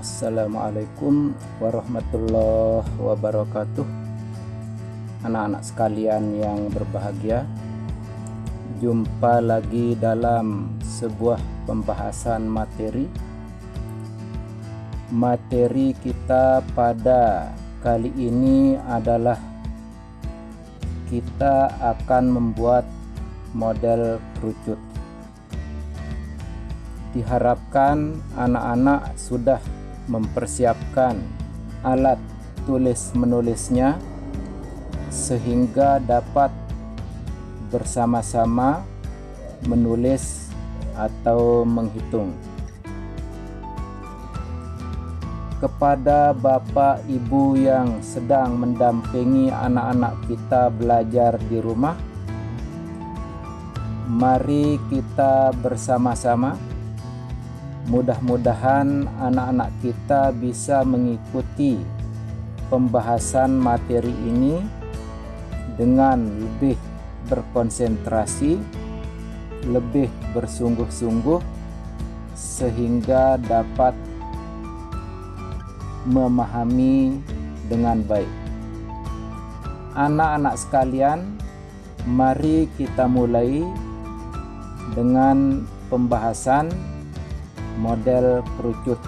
Assalamualaikum warahmatullahi wabarakatuh. Anak-anak sekalian yang berbahagia, jumpa lagi dalam sebuah pembahasan materi. Materi kita pada kali ini adalah kita akan membuat model kerucut. Diharapkan anak-anak sudah mempersiapkan alat tulis menulisnya sehingga dapat bersama-sama menulis atau menghitung. Kepada Bapak Ibu yang sedang mendampingi anak-anak kita belajar di rumah, mari kita bersama-sama. Mudah-mudahan anak-anak kita bisa mengikuti pembahasan materi ini dengan lebih berkonsentrasi, lebih bersungguh-sungguh, sehingga dapat memahami dengan baik. Anak-anak sekalian, mari kita mulai dengan pembahasan model kerucut.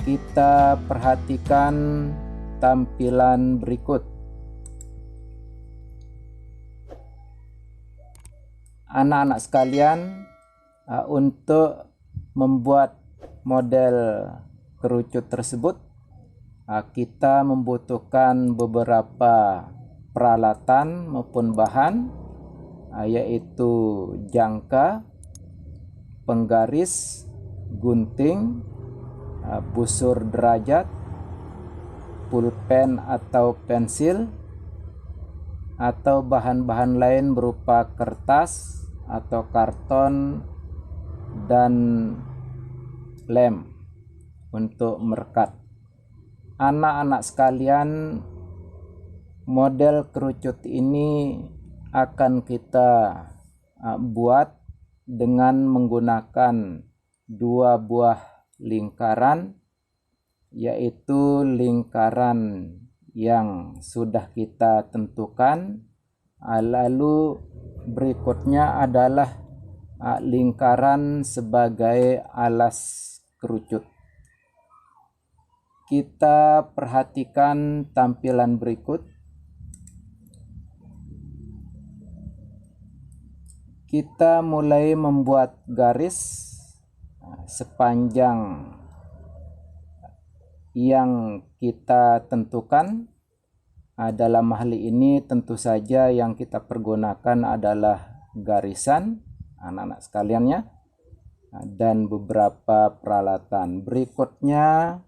Kita perhatikan tampilan berikut. Anak-anak sekalian, untuk membuat model kerucut tersebut, kita membutuhkan beberapa peralatan maupun bahan, yaitu jangka, penggaris, gunting, busur derajat, pulpen atau pensil, atau bahan-bahan lain berupa kertas atau karton dan lem untuk merekat. Anak-anak sekalian, model kerucut ini akan kita buat dengan menggunakan dua buah lingkaran, yaitu lingkaran yang sudah kita tentukan. Lalu berikutnya adalah lingkaran sebagai alas kerucut. Kita perhatikan tampilan berikut. Kita mulai membuat garis sepanjang yang kita tentukan. Dalam hal ini tentu saja yang kita pergunakan adalah garisan, anak-anak sekaliannya, dan beberapa peralatan. Berikutnya,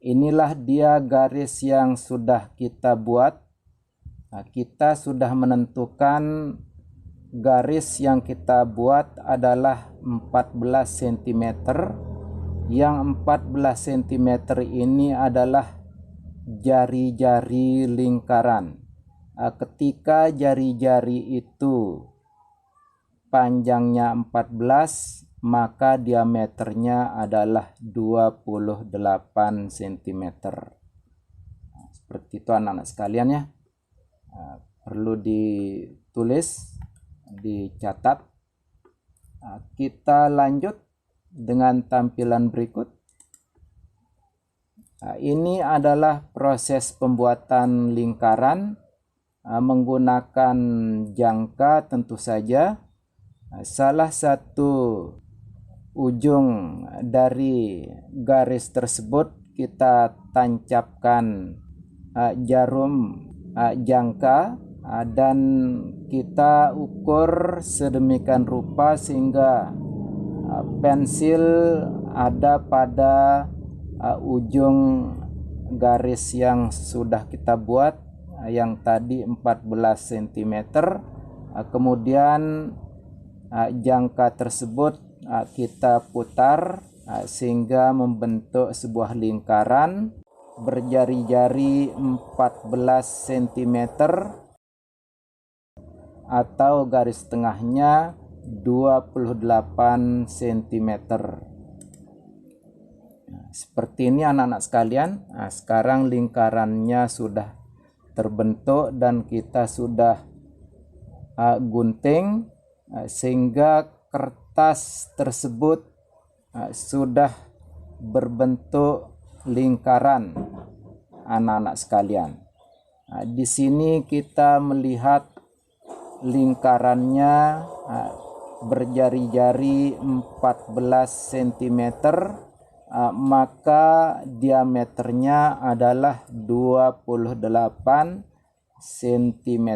inilah dia garis yang sudah kita buat. Kita sudah menentukan garis yang kita buat adalah 14 cm. Yang 14 cm ini adalah jari-jari lingkaran. Ketika jari-jari itu panjangnya 14, maka diameternya adalah 28 cm. Seperti itu anak-anak sekalian ya. Perlu ditulis, dicatat. Kita lanjut dengan tampilan berikut. Ini adalah proses pembuatan lingkaran menggunakan jangka tentu saja. Salah satu ujung dari garis tersebut kita tancapkan jarum jangka dan kita ukur sedemikian rupa sehingga pensil ada pada ujung garis yang sudah kita buat, yang tadi 14 cm. Kemudian jangka tersebut kita putar sehingga membentuk sebuah lingkaran berjari-jari 14 cm, atau garis tengahnya 28 cm. Seperti ini anak-anak sekalian. Sekarang lingkarannya sudah terbentuk dan kita sudah gunting sehingga kertas tersebut sudah berbentuk lingkaran anak-anak sekalian. Di sini kita melihat lingkarannya berjari-jari 14 cm, maka diameternya adalah 28 cm.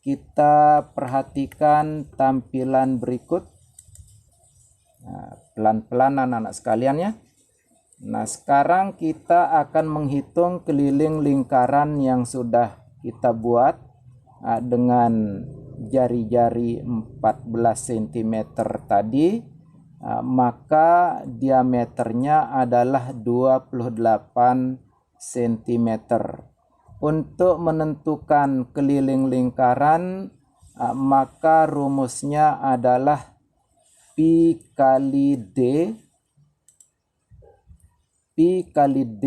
Kita perhatikan tampilan berikut. Pelan-pelan anak-anak sekalian ya. Nah, sekarang kita akan menghitung keliling lingkaran yang sudah kita buat dengan jari-jari 14 cm tadi. Maka diameternya adalah 28 cm. Untuk menentukan keliling lingkaran, maka rumusnya adalah Pi kali D. Pi kali D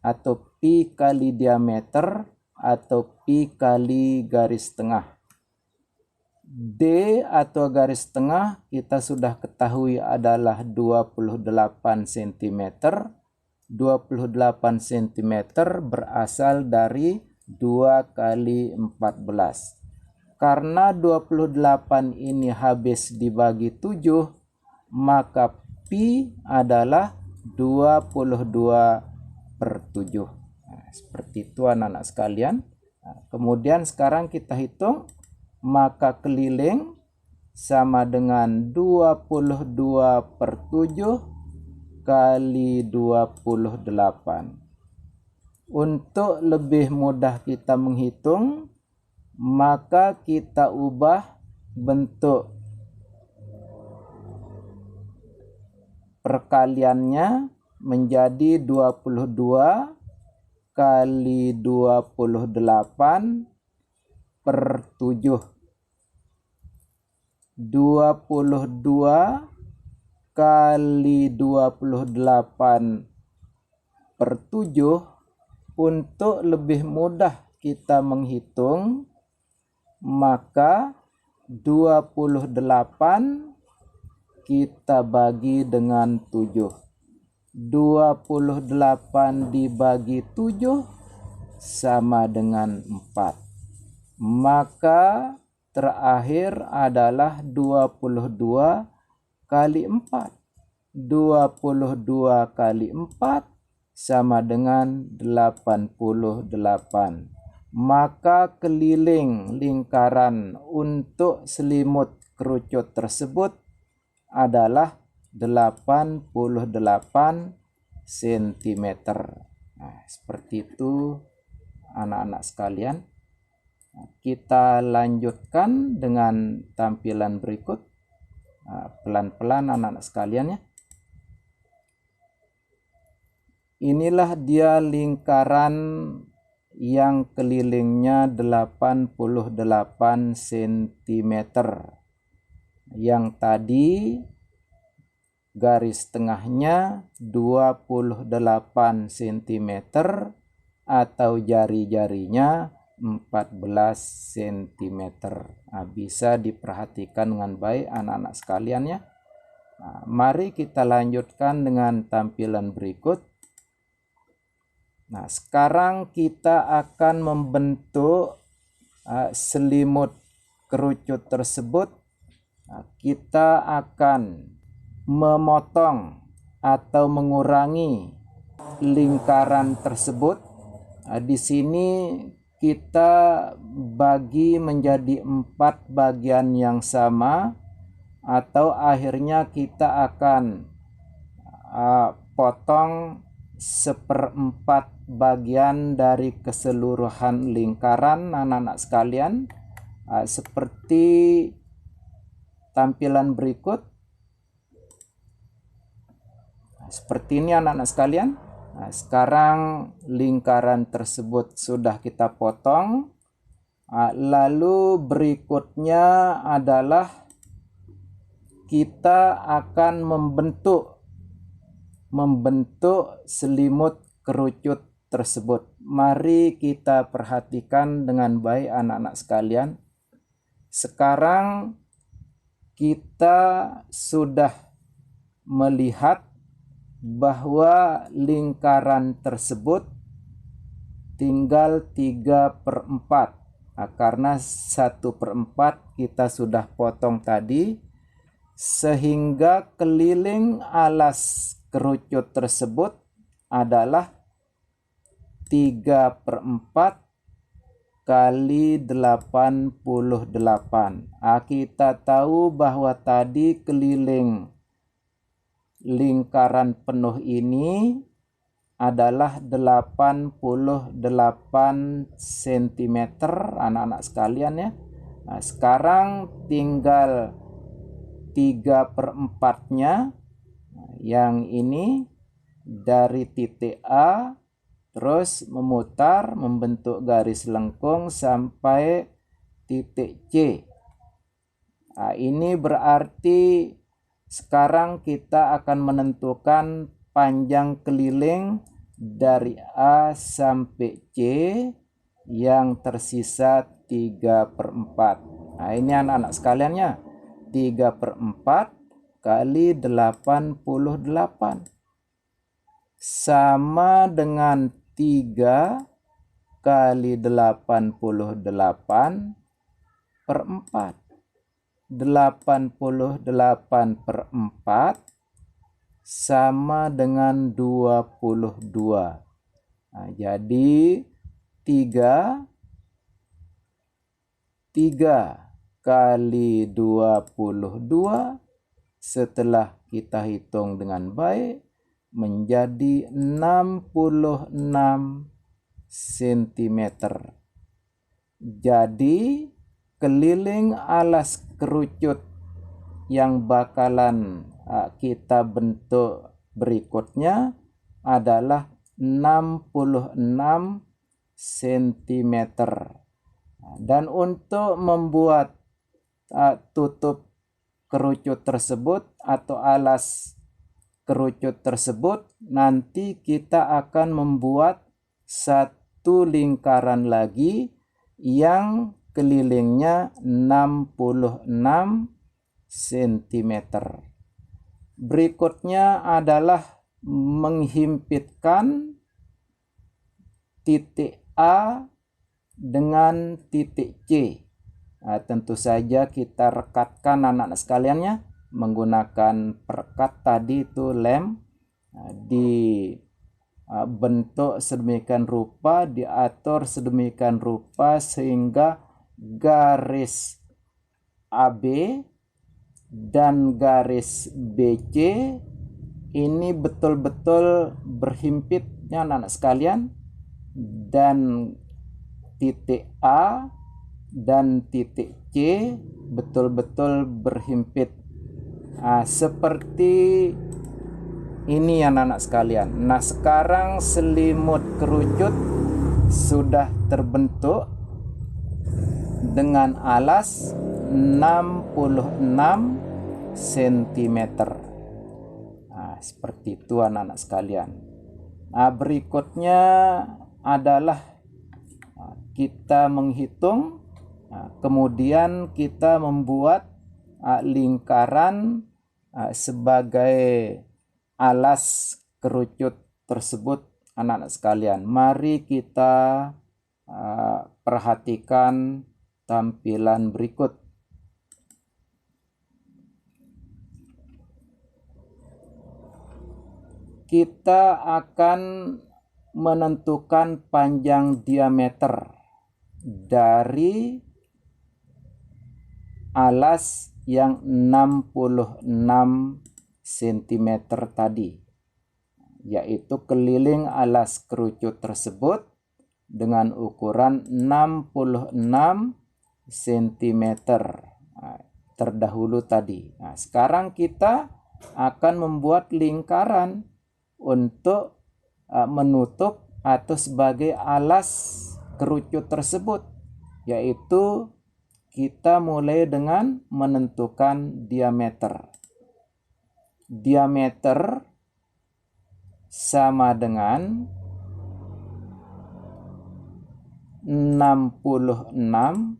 atau Pi kali diameter atau Pi kali garis tengah. D atau garis tengah kita sudah ketahui adalah 28 cm. 28 cm berasal dari 2 kali 14. Karena 28 ini habis dibagi 7, maka Pi adalah 22/7. Seperti itu anak-anak sekalian. Kemudian sekarang kita hitung. Maka keliling sama dengan 22/7 kali 28. Untuk lebih mudah kita menghitung, maka kita ubah bentuk perkaliannya menjadi 22 kali 28/7. 22 kali 28/7. Untuk lebih mudah kita menghitung, maka 28 kita bagi dengan 7. 28 dibagi 7 sama dengan 4. Maka terakhir adalah 22 kali 4. 22 kali 4 sama dengan 88. Maka keliling lingkaran untuk selimut kerucut tersebut adalah 88 cm. Nah, seperti itu anak-anak sekalian. Kita lanjutkan dengan tampilan berikut. Pelan-pelan anak-anak sekalian ya. Inilah dia lingkaran yang kelilingnya 88 cm. Yang tadi garis tengahnya 28 cm atau jari-jarinya 14 cm. Bisa diperhatikan dengan baik anak-anak sekalian ya. Mari kita lanjutkan dengan tampilan berikut. Nah, sekarang kita akan membentuk selimut kerucut tersebut. Kita akan memotong atau mengurangi lingkaran tersebut. Di sini kita bagi menjadi 4 bagian yang sama, atau akhirnya kita akan potong 1/4 bagian dari keseluruhan lingkaran anak-anak sekalian, seperti tampilan berikut. Seperti ini anak-anak sekalian. Sekarang lingkaran tersebut sudah kita potong. Lalu berikutnya adalah kita akan membentuk selimut kerucut tersebut. Mari kita perhatikan dengan baik anak-anak sekalian. Sekarang kita sudah melihat bahwa lingkaran tersebut tinggal 3/4. Karena 1/4 kita sudah potong tadi, sehingga keliling alas kerucut tersebut adalah 3/4 kali 88. Kita tahu bahwa tadi keliling lingkaran penuh ini adalah 88 cm anak-anak sekalian ya. Sekarang tinggal 3/4-nya, yang ini dari titik A terus memutar membentuk garis lengkung sampai titik C. Ini berarti sekarang kita akan menentukan panjang keliling dari A sampai C yang tersisa 3/4. Ini anak-anak sekaliannya, 3/4 kali 88 sama dengan 3 kali 88/4. 88/4 sama dengan 22. Jadi 3 kali 22 setelah kita hitung dengan baik menjadi 66 cm. Jadi keliling alas kerucut yang bakalan kita bentuk berikutnya adalah 66 cm. Dan untuk membuat tutup kerucut tersebut atau alas kerucut tersebut, nanti kita akan membuat satu lingkaran lagi yang kelilingnya 66 cm. Berikutnya adalah menghimpitkan titik A dengan titik C. Tentu saja kita rekatkan anak-anak sekaliannya menggunakan perekat tadi itu lem. Dibentuk sedemikian rupa, diatur sedemikian rupa sehingga garis AB dan garis BC ini betul-betul berhimpitnya anak-anak sekalian, dan titik A dan titik C betul-betul berhimpit. Seperti ini anak-anak sekalian. Nah, sekarang selimut kerucut sudah terbentuk dengan alas 66 cm. Seperti itu anak-anak sekalian. Berikutnya adalah kita menghitung, kemudian kita membuat lingkaran sebagai alas kerucut tersebut anak-anak sekalian. Mari kita perhatikan tampilan berikut. Kita akan menentukan panjang diameter dari alas yang 66 cm tadi, yaitu keliling alas kerucut tersebut dengan ukuran 66 cm terdahulu tadi. Sekarang kita akan membuat lingkaran untuk menutup atau sebagai alas kerucut tersebut. yaitu kita mulai dengan menentukan diameter. Diameter sama dengan 66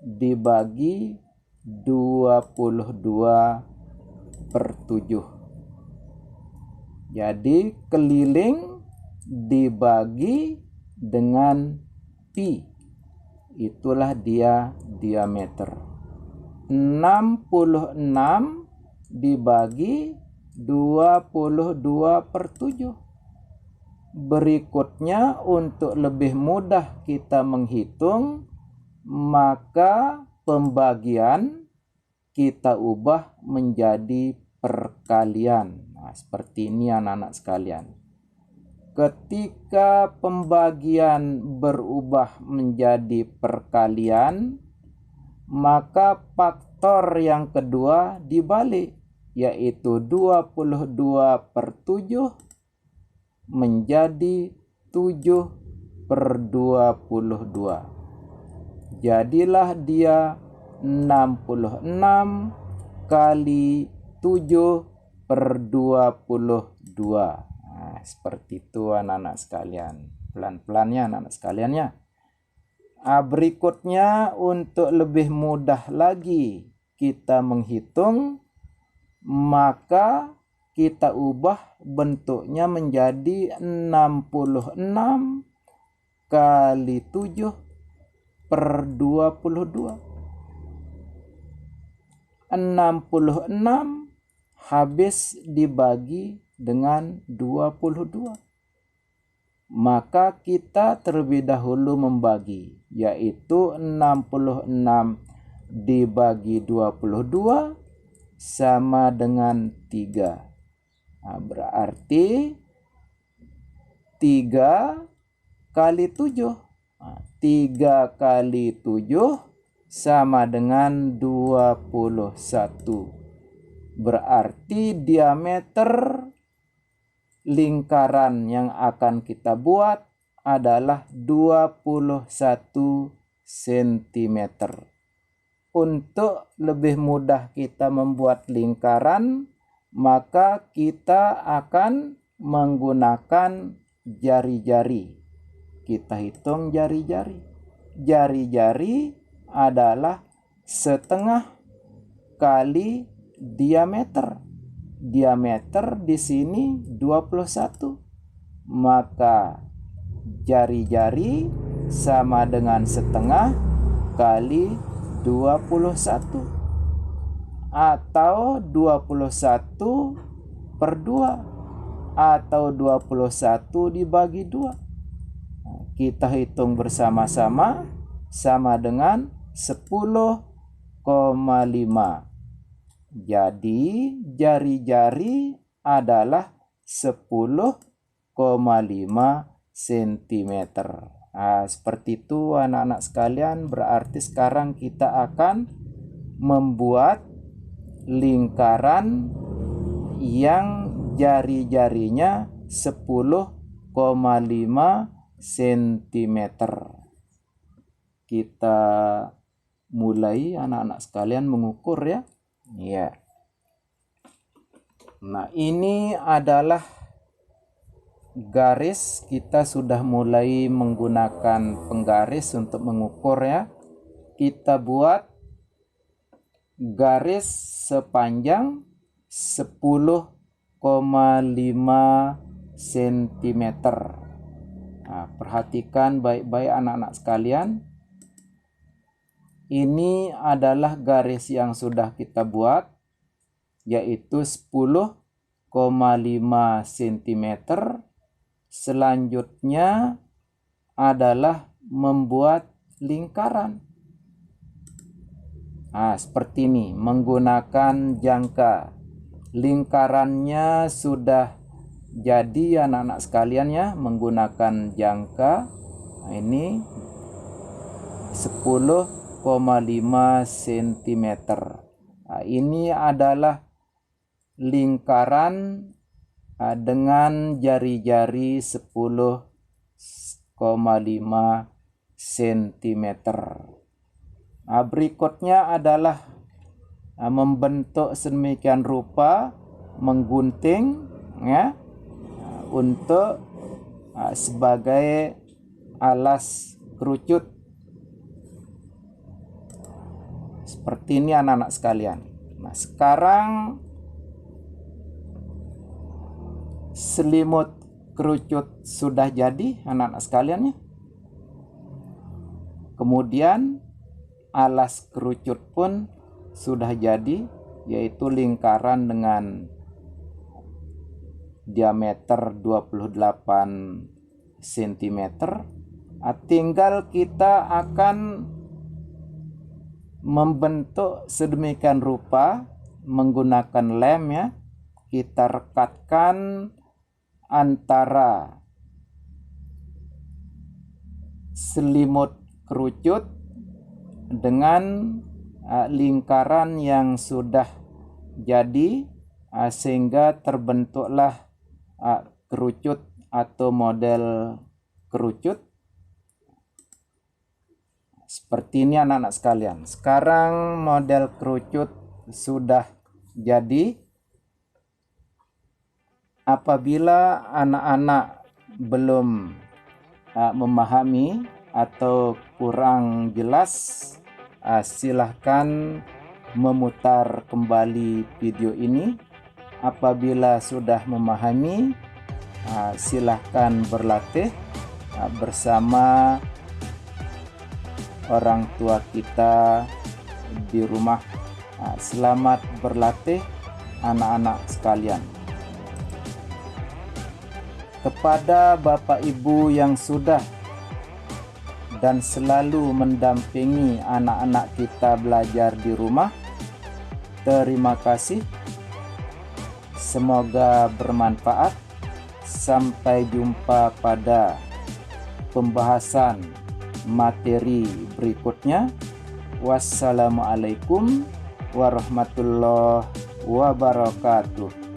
dibagi 22/7. Jadi keliling dibagi dengan pi. Itulah dia diameter. 66 dibagi 22/7. Berikutnya, untuk lebih mudah kita menghitung, maka pembagian kita ubah menjadi perkalian. Nah, seperti ini anak-anak sekalian. Ketika pembagian berubah menjadi perkalian, maka faktor yang kedua dibalik, yaitu 22/7 menjadi 7/22. Jadilah dia 66 kali 7/22. Nah, seperti itu anak-anak sekalian. Pelan-pelannya anak-anak sekalian ya. Berikutnya, untuk lebih mudah lagi kita menghitung, maka kita ubah bentuknya menjadi 66 kali 7/22. 66 habis dibagi dengan 22. Maka kita terlebih dahulu membagi, yaitu 66 dibagi 22 sama dengan 3. Nah, berarti 3 kali 7. Nah, 3 kali 7 sama dengan 21. Berarti diameter lingkaran yang akan kita buat adalah 21 cm. Untuk lebih mudah kita membuat lingkaran, maka kita akan menggunakan jari-jari. Kita hitung jari-jari. Jari-jari adalah setengah kali diameter. Diameter di sini 21. Maka jari-jari sama dengan setengah kali 21. Atau 21/2. Atau 21 dibagi 2. Kita hitung bersama-sama, sama dengan 10,5. Jadi jari-jari adalah 10,5 cm. Nah, seperti itu anak-anak sekalian. Berarti sekarang kita akan membuat lingkaran yang jari-jarinya 10,5 cm. Kita mulai anak-anak sekalian mengukur ya. Ya. Nah, ini adalah garis. Kita sudah mulai menggunakan penggaris untuk mengukur ya. Kita buat garis sepanjang 10,5 cm. Nah, perhatikan baik-baik anak-anak sekalian. Ini adalah garis yang sudah kita buat, yaitu 10,5 cm. Selanjutnya adalah membuat lingkaran. Nah, seperti ini, menggunakan jangka. Lingkarannya sudah jadi anak-anak sekalian ya, menggunakan jangka. Nah, ini 10,5 cm. Nah, ini adalah lingkaran dengan jari-jari 10,5 cm. Berikutnya adalah membentuk sedemikian rupa, menggunting ya, untuk sebagai alas kerucut. Seperti ini anak-anak sekalian. Nah, sekarang selimut kerucut sudah jadi anak-anak sekalian ya. Kemudian alas kerucut pun sudah jadi, yaitu lingkaran dengan diameter 28 cm. Tinggal kita akan membentuk sedemikian rupa menggunakan lem ya. Kita rekatkan antara selimut kerucut dengan lingkaran yang sudah jadi, sehingga terbentuklah kerucut atau model kerucut. Seperti ini anak-anak sekalian. Sekarang model kerucut sudah jadi. Apabila anak-anak belum memahami atau kurang jelas, silahkan memutar kembali video ini. Apabila sudah memahami, silahkan berlatih bersama orang tua kita di rumah. Selamat berlatih anak-anak sekalian. Kepada Bapak Ibu yang sudah dan selalu mendampingi anak-anak kita belajar di rumah, terima kasih. Semoga bermanfaat. Sampai jumpa pada pembahasan materi berikutnya. Wassalamualaikum warahmatullahi wabarakatuh.